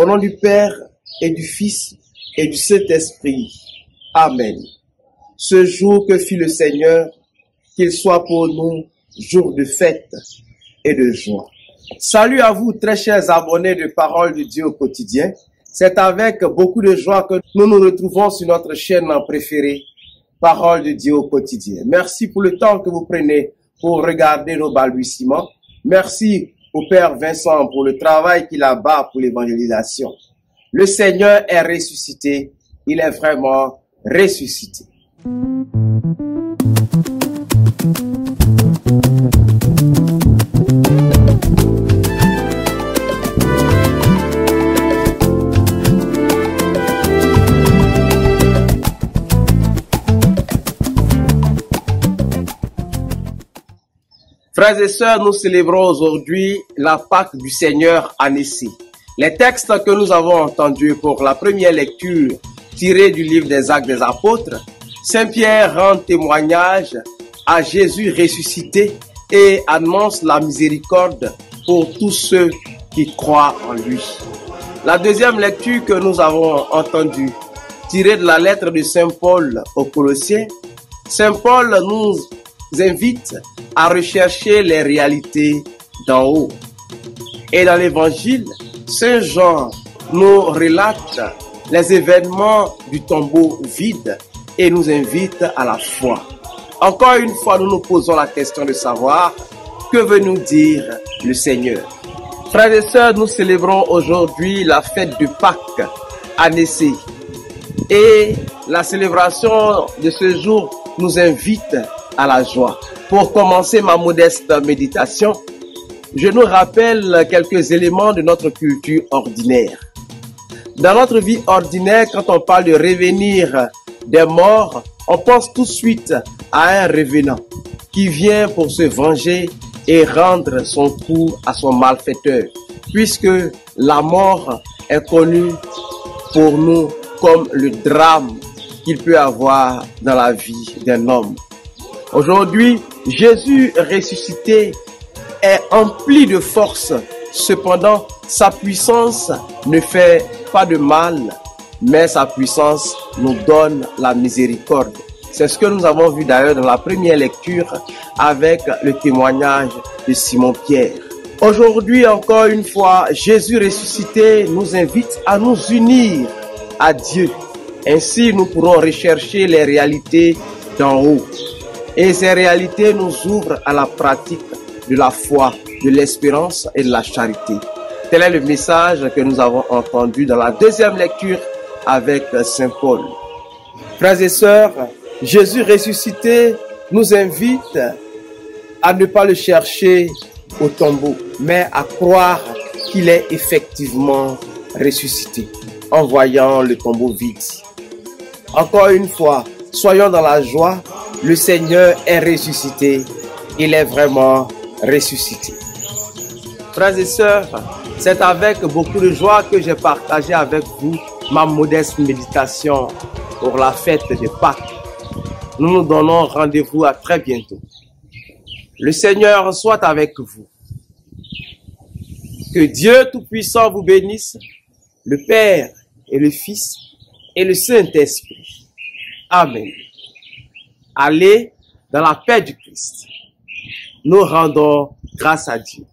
Au nom du Père et du Fils et du Saint-Esprit. Amen. Ce jour que fit le Seigneur, qu'il soit pour nous jour de fête et de joie. Salut à vous, très chers abonnés de Parole de Dieu au quotidien. C'est avec beaucoup de joie que nous nous retrouvons sur notre chaîne préférée, Parole de Dieu au quotidien. Merci pour le temps que vous prenez pour regarder nos balbutiements. Merci au Père Vincent pour le travail qu'il a bas pour l'évangélisation. Le Seigneur est ressuscité. Il est vraiment ressuscité. Frères et sœurs, nous célébrons aujourd'hui la Pâque du Seigneur annoncée. Les textes que nous avons entendus pour la première lecture tirés du livre des Actes des Apôtres, Saint Pierre rend témoignage à Jésus ressuscité et annonce la miséricorde pour tous ceux qui croient en lui. La deuxième lecture que nous avons entendue, tirée de la lettre de Saint Paul aux Colossiens, Saint Paul nous invite à rechercher les réalités d'en haut. Et dans l'évangile, Saint Jean nous relate les événements du tombeau vide et nous invite à la foi. Encore une fois, nous nous posons la question de savoir que veut nous dire le Seigneur. Frères et sœurs, nous célébrons aujourd'hui la fête de Pâques annoncée. Et la célébration de ce jour nous invite à la joie. Pour commencer ma modeste méditation, je nous rappelle quelques éléments de notre culture ordinaire. Dans notre vie ordinaire, quand on parle de revenir des morts, on pense tout de suite à un revenant qui vient pour se venger et rendre son coup à son malfaiteur, puisque la mort est connue pour nous comme le drame qu'il peut avoir dans la vie d'un homme. Aujourd'hui, Jésus ressuscité est empli de force. Cependant, sa puissance ne fait pas de mal, mais sa puissance nous donne la miséricorde. C'est ce que nous avons vu d'ailleurs dans la première lecture avec le témoignage de Simon-Pierre. Aujourd'hui, encore une fois, Jésus ressuscité nous invite à nous unir à Dieu. Ainsi, nous pourrons rechercher les réalités d'en haut. Et ces réalités nous ouvrent à la pratique de la foi, de l'espérance et de la charité. Tel est le message que nous avons entendu dans la deuxième lecture avec Saint Paul. Frères et sœurs, Jésus ressuscité nous invite à ne pas le chercher au tombeau, mais à croire qu'il est effectivement ressuscité en voyant le tombeau vide. Encore une fois, soyons dans la joie. Le Seigneur est ressuscité. Il est vraiment ressuscité. Frères et sœurs, c'est avec beaucoup de joie que j'ai partagé avec vous ma modeste méditation pour la fête de Pâques. Nous nous donnons rendez-vous à très bientôt. Le Seigneur soit avec vous. Que Dieu Tout-Puissant vous bénisse, le Père et le Fils et le Saint-Esprit. Amen. Allez dans la paix du Christ. Nous rendons grâce à Dieu.